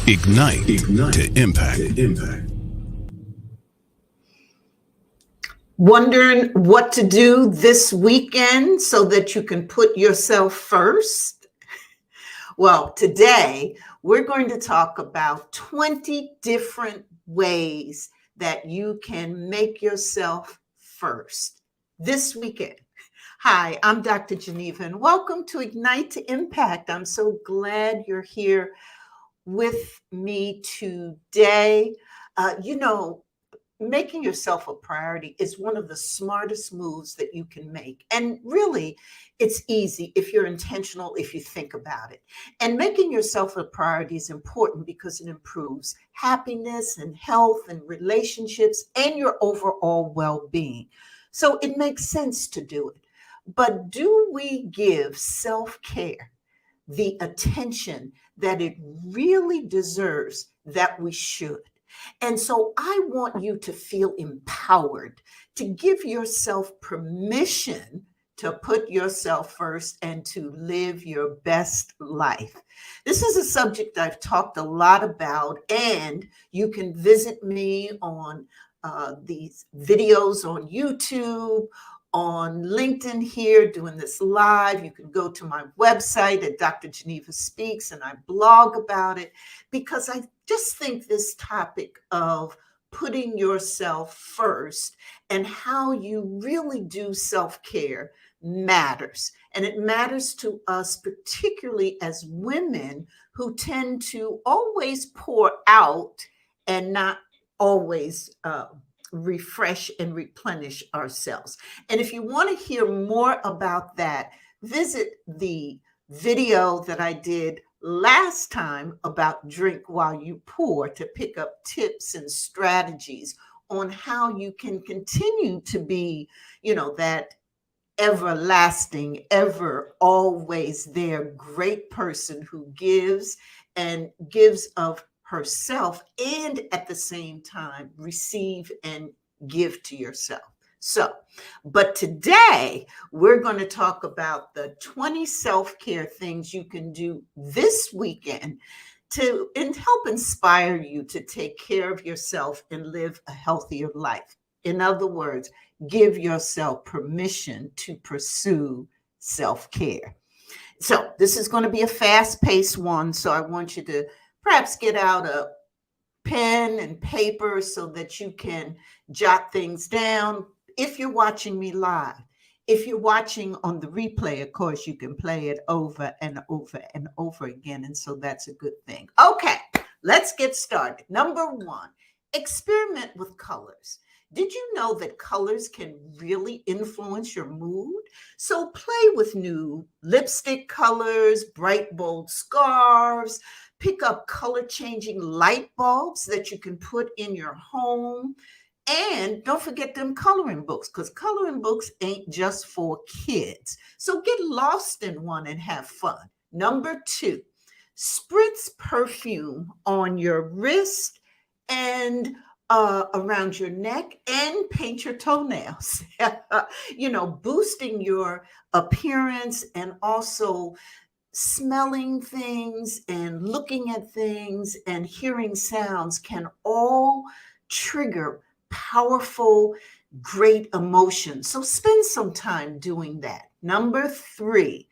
Ignite to impact. Wondering what to do this weekend so that you can put yourself first? Well, today we're going to talk about 20 different ways that you can make yourself first this weekend. Hi, I'm Dr. Geneva, and welcome to Ignite to Impact. I'm so glad you're here with me today. Making yourself a priority is one of the smartest moves that you can make. And really, it's easy if you're intentional, if you think about it. And making yourself a priority is important because it improves happiness and health and relationships and your overall well-being. So it makes sense to do it. But do we give self-care the attention that it really deserves that we should? And so I want you to feel empowered to give yourself permission to put yourself first and to live your best life. This is a subject I've talked a lot about, and you can visit me on these videos on YouTube, on LinkedIn here doing this live. You can go to my website at Dr. Geneva Speaks and I blog about it because I just think this topic of putting yourself first and how you really do self-care matters. And it matters to us, particularly as women who tend to always pour out and not always refresh and replenish ourselves. And if you want to hear more about that, visit the video that I did last time about drink while you pour to pick up tips and strategies on how you can continue to be, that everlasting, ever, always there, great person who gives and gives of herself and at the same time receive and give to yourself. But today we're going to talk about the 20 self-care things you can do this weekend to help inspire you to take care of yourself and live a healthier life. In other words, give yourself permission to pursue self-care. So this is going to be a fast-paced one, so I want you to perhaps get out a pen and paper so that you can jot things down. If you're watching me live, if you're watching on the replay, of course, you can play it over and over and over again. And so that's a good thing. Okay, let's get started. Number one, experiment with colors. Did you know that colors can really influence your mood? So play with new lipstick colors, bright, bold scarves. Pick up color-changing light bulbs that you can put in your home. And don't forget them coloring books, because coloring books ain't just for kids. So get lost in one and have fun. Number two, spritz perfume on your wrist and around your neck and paint your toenails. Boosting your appearance and also smelling things and looking at things and hearing sounds can all trigger powerful, great emotions. So spend some time doing that. Number three,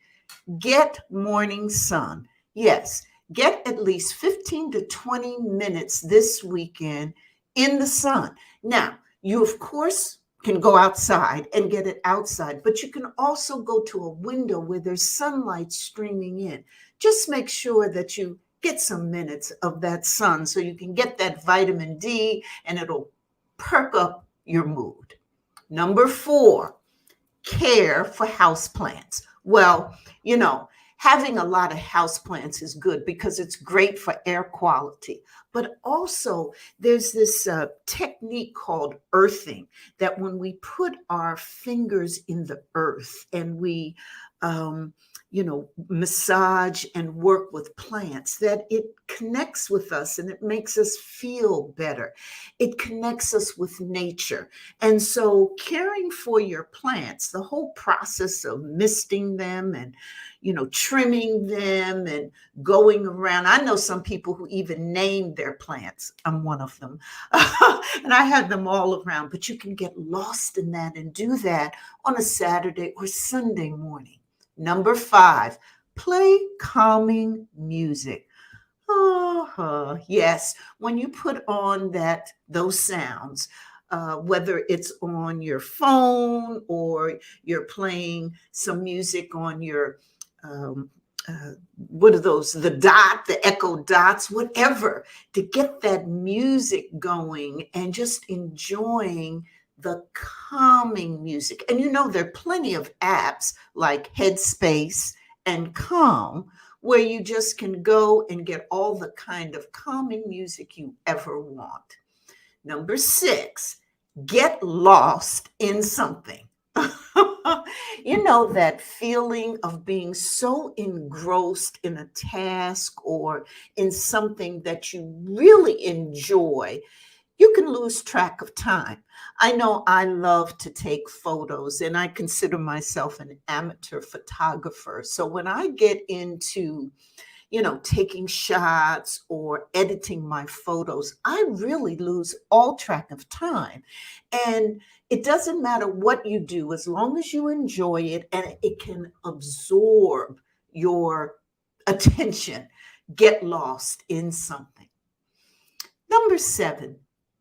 get morning sun. Yes, get at least 15 to 20 minutes this weekend in the sun. Now, you, of course, can go outside and get it outside, but you can also go to a window where there's sunlight streaming in. Just make sure that you get some minutes of that sun so you can get that vitamin D and it'll perk up your mood. Number four, care for houseplants. Well, having a lot of houseplants is good because it's great for air quality. But also there's this technique called earthing, that when we put our fingers in the earth and we um, massage and work with plants, that it connects with us and it makes us feel better. It connects us with nature. And so caring for your plants, the whole process of misting them and, trimming them and going around. I know some people who even name their plants. I'm one of them. And I had them all around, but you can get lost in that and do that on a Saturday or Sunday morning. Number 5, play calming music. Yes, when you put on those sounds, whether it's on your phone or you're playing some music on your what are those? The echo dots, whatever, to get that music going and just enjoying the calming music. And there are plenty of apps like Headspace and Calm where you just can go and get all the kind of calming music you ever want. Number 6, get lost in something. That feeling of being so engrossed in a task or in something that you really enjoy, you can lose track of time. I know I love to take photos and I consider myself an amateur photographer. So when I get into taking shots or editing my photos, I really lose all track of time. And it doesn't matter what you do, as long as you enjoy it and it can absorb your attention, get lost in something. Number 7,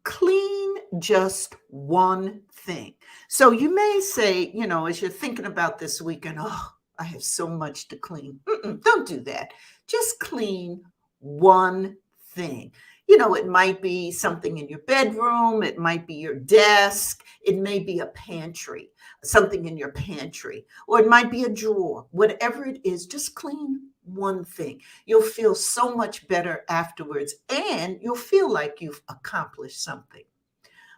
clean just one thing. So you may say, as you're thinking about this weekend, oh, I have so much to clean. Don't do that. Just clean one thing. It might be something in your bedroom. It might be your desk. It may be a pantry, something in your pantry, or it might be a drawer. Whatever it is, just clean one thing. You'll feel so much better afterwards, and you'll feel like you've accomplished something.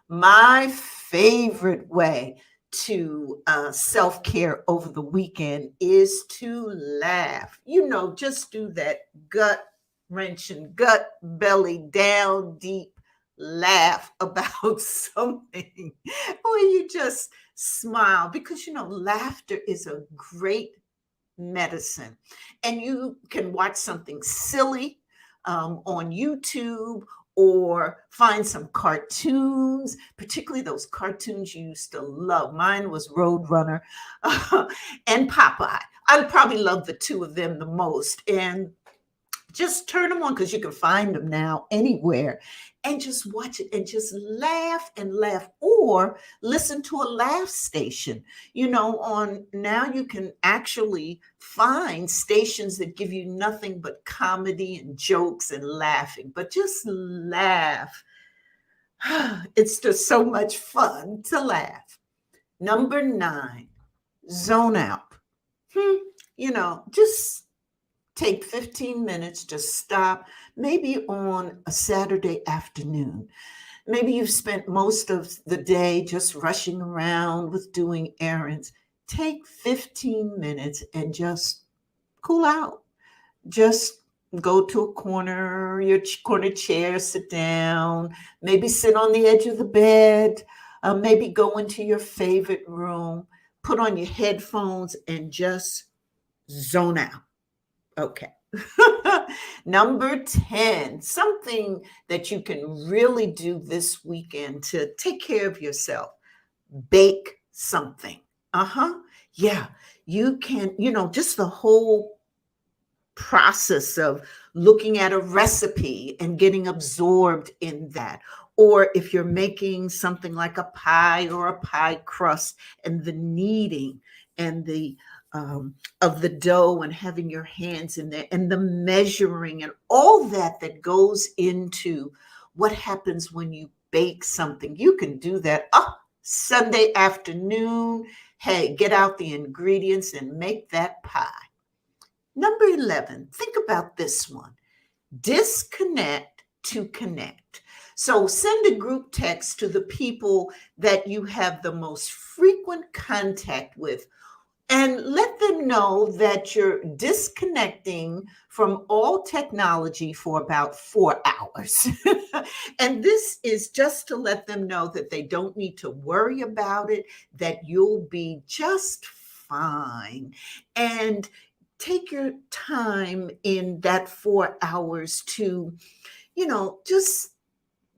My favorite way to self-care over the weekend is to laugh. Just do that gut wrenching, gut belly down deep laugh about something where you just smile, because laughter is a great medicine. And you can watch something silly on YouTube or find some cartoons, particularly those cartoons you used to love. Mine was Roadrunner and Popeye. I probably love the two of them the most. And just turn them on, because you can find them now anywhere, and just watch it and just laugh and laugh, or listen to a laugh station. On now you can actually find stations that give you nothing but comedy and jokes and laughing, but just laugh. It's just so much fun to laugh. Number 9, zone out. Just take 15 minutes, just stop, maybe on a Saturday afternoon. Maybe you've spent most of the day just rushing around with doing errands. Take 15 minutes and just cool out. Just go to a corner, your corner chair, sit down, maybe sit on the edge of the bed, maybe go into your favorite room, put on your headphones and just zone out. Okay. Number 10, something that you can really do this weekend to take care of yourself. Bake something. Yeah, you can, just the whole process of looking at a recipe and getting absorbed in that. Or if you're making something like a pie or a pie crust, and the kneading and the of the dough and having your hands in there and the measuring and all that goes into what happens when you bake something. You can do that Sunday afternoon. Hey, get out the ingredients and make that pie. Number 11, think about this one. Disconnect to connect. So send a group text to the people that you have the most frequent contact with, and let them know that you're disconnecting from all technology for about 4 hours. And this is just to let them know that they don't need to worry about it, that you'll be just fine. And take your time in that 4 hours to, just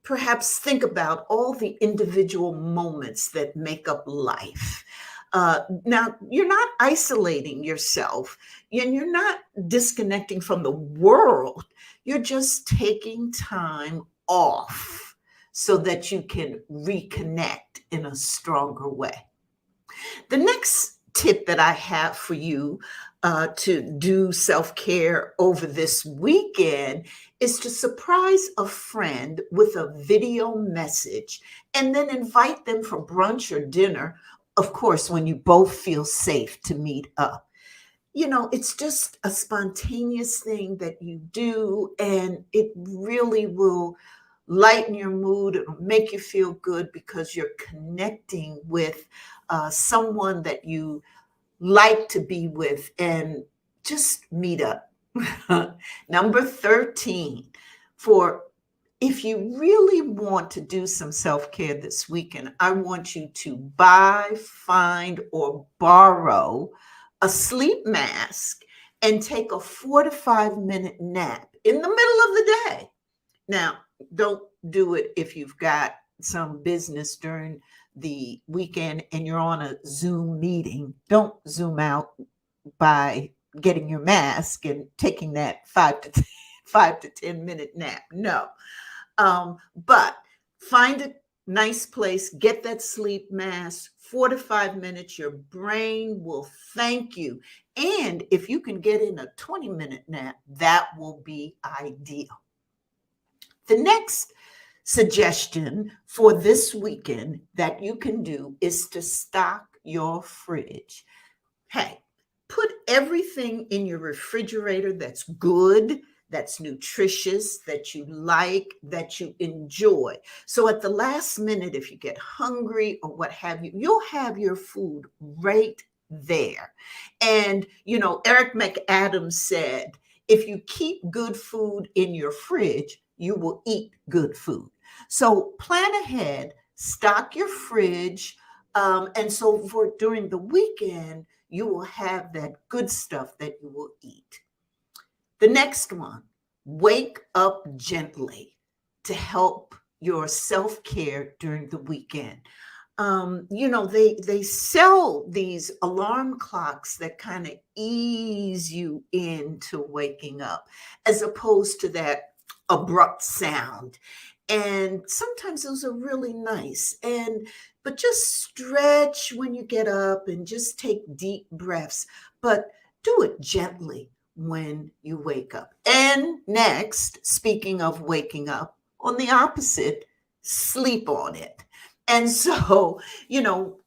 perhaps think about all the individual moments that make up life. Now, you're not isolating yourself and you're not disconnecting from the world. You're just taking time off so that you can reconnect in a stronger way. The next tip that I have for you to do self care over this weekend is to surprise a friend with a video message and then invite them for brunch or dinner. Of course, when you both feel safe to meet up. It's just a spontaneous thing that you do, and it really will lighten your mood. It'll make you feel good because you're connecting with someone that you like to be with, and just meet up. Number 13, for if you really want to do some self care this weekend, I want you to buy, find, or borrow a sleep mask and take a 4 to 5 minute nap in the middle of the day. Now, don't do it if you've got some business during the weekend and you're on a Zoom meeting. Don't Zoom out by getting your mask and taking that 5 to 10 minute nap. No. But find a nice place, get that sleep mask, 4 to 5 minutes, your brain will thank you. And if you can get in a 20-minute nap, that will be ideal. The next suggestion for this weekend that you can do is to stock your fridge. Hey, put everything in your refrigerator that's good, that's nutritious, that you like, that you enjoy. So at the last minute, if you get hungry or what have you, you'll have your food right there. And, Eric McAdams said, if you keep good food in your fridge, you will eat good food. So plan ahead, stock your fridge. And so for during the weekend, you will have that good stuff that you will eat. The next one, wake up gently to help your self-care during the weekend. They sell these alarm clocks that kind of ease you into waking up as opposed to that abrupt sound. And sometimes those are really nice. But just stretch when you get up and just take deep breaths, but do it gently when you wake up. And next, speaking of waking up, on the opposite, sleep on it. And so,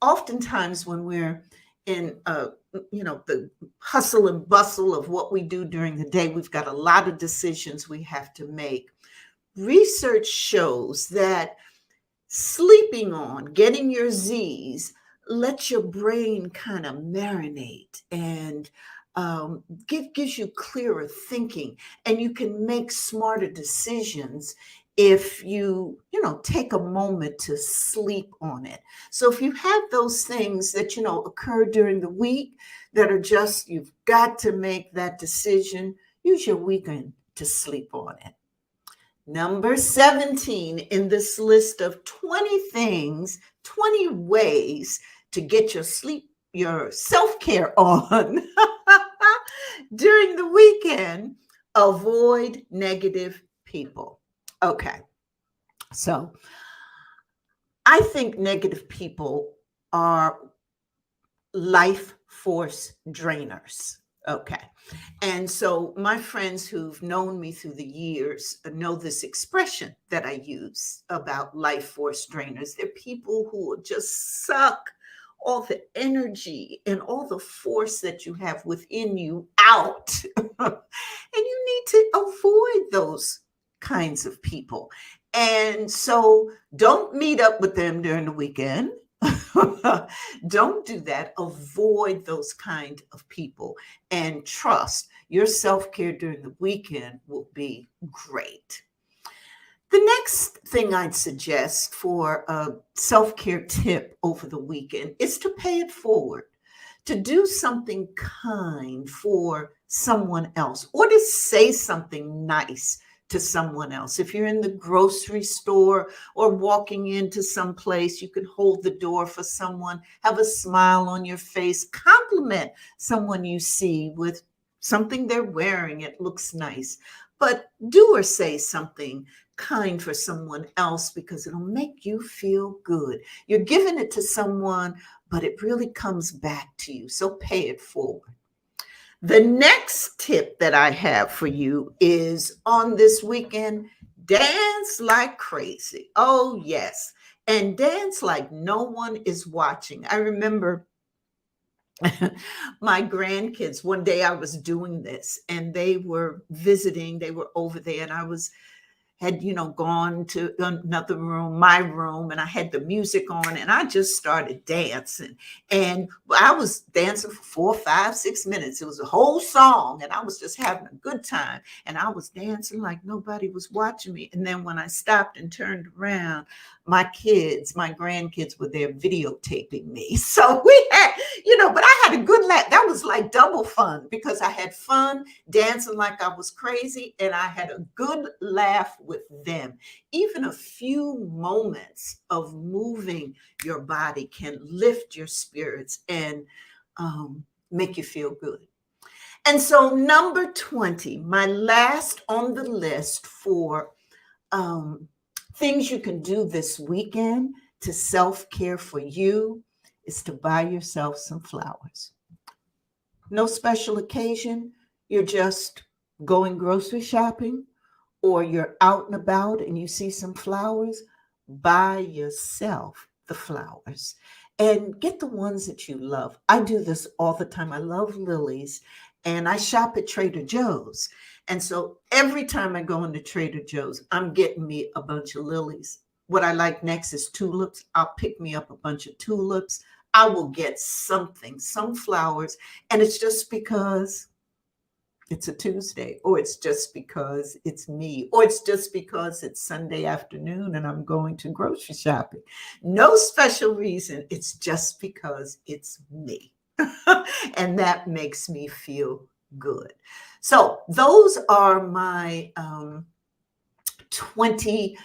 oftentimes when we're in, the hustle and bustle of what we do during the day, we've got a lot of decisions we have to make. Research shows that sleeping on, getting your Z's, lets your brain kind of marinate and gives you clearer thinking, and you can make smarter decisions if you take a moment to sleep on it. So if you have those things that occur during the week that are just, you've got to make that decision, use your weekend to sleep on it. Number 17 in this list of 20 things, 20 ways to get your self-care on during the weekend, avoid negative people. Okay. So I think negative people are life force drainers. Okay. And so my friends who've known me through the years know this expression that I use about life force drainers. They're people who will just suck all the energy and all the force that you have within you out. And you need to avoid those kinds of people. And so don't meet up with them during the weekend. Don't do that. Avoid those kind of people and trust your self-care during the weekend will be great. The next thing I'd suggest for a self-care tip over the weekend is to pay it forward, to do something kind for someone else, or to say something nice to someone else. If you're in the grocery store or walking into some place, you can hold the door for someone, have a smile on your face, compliment someone you see with something they're wearing. It looks nice. But do or say something kind for someone else because it'll make you feel good. You're giving it to someone, but it really comes back to you. So pay it forward. The next tip that I have for you is on this weekend, dance like crazy. Oh, yes. And dance like no one is watching. I remember my grandkids, one day I was doing this and they were visiting, they were over there, and I had gone to another room, my room, and I had the music on and I just started dancing. And I was dancing for 4, 5, 6 minutes. It was a whole song and I was just having a good time, and I was dancing like nobody was watching me. And then when I stopped and turned around, my grandkids were there videotaping me. So we had, but I had a good laugh. That was like double fun because I had fun dancing like I was crazy, and I had a good laugh with them. Even a few moments of moving your body can lift your spirits and make you feel good. And so number 20, my last on the list for things you can do this weekend to self-care for you is to buy yourself some flowers. No special occasion. You're just going grocery shopping, or you're out and about and you see some flowers. Buy yourself the flowers and get the ones that you love. I do this all the time. I love lilies, and I shop at Trader Joe's. And so every time I go into Trader Joe's, I'm getting me a bunch of lilies. What I like next is tulips. I'll pick me up a bunch of tulips. I will get something, some flowers. And it's just because it's a Tuesday, or it's just because it's me, or it's just because it's Sunday afternoon and I'm going to grocery shopping. No special reason. It's just because it's me. And that makes me feel good. So those are my 20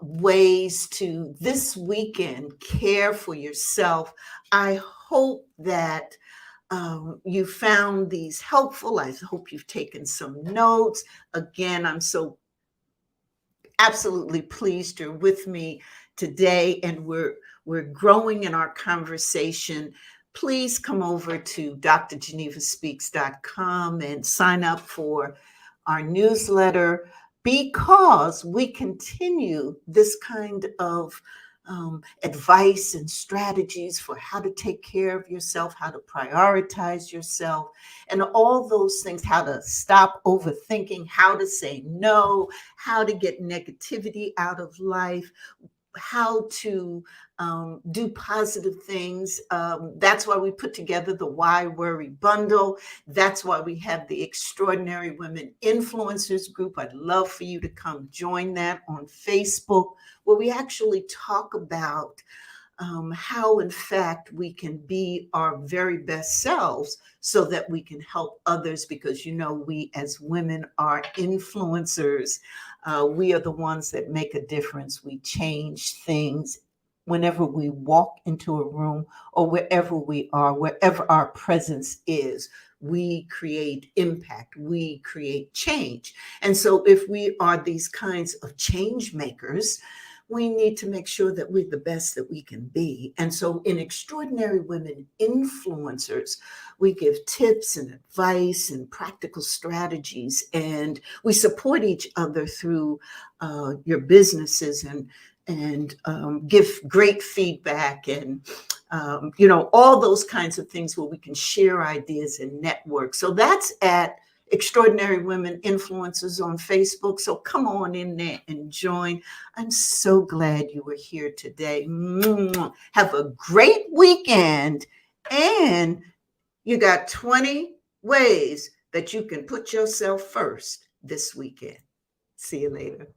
ways to this weekend care for yourself. I hope that you found these helpful. I hope you've taken some notes. Again, I'm so absolutely pleased you're with me today, and we're growing in our conversation. Please come over to drgenevaspeaks.com and sign up for our newsletter, because we continue this kind of advice and strategies for how to take care of yourself, how to prioritize yourself, and all those things, how to stop overthinking, how to say no, how to get negativity out of life, how to do positive things. That's why we put together the Why Worry Bundle. That's why we have the Extraordinary Women Influencers Group. I'd love for you to come join that on Facebook, where we actually talk about how, in fact, we can be our very best selves so that we can help others, because, we as women are influencers. We are the ones that make a difference. We change things whenever we walk into a room, or wherever we are, wherever our presence is. We create impact, we create change. And so if we are these kinds of change makers, we need to make sure that we're the best that we can be. And so in Extraordinary Women Influencers, we give tips and advice and practical strategies, and we support each other through your businesses, and give great feedback, and all those kinds of things where we can share ideas and network. So that's at Extraordinary Women Influencers on Facebook. So come on in there and join. I'm so glad you were here today. Have a great weekend. And you got 20 ways that you can put yourself first this weekend. See you later.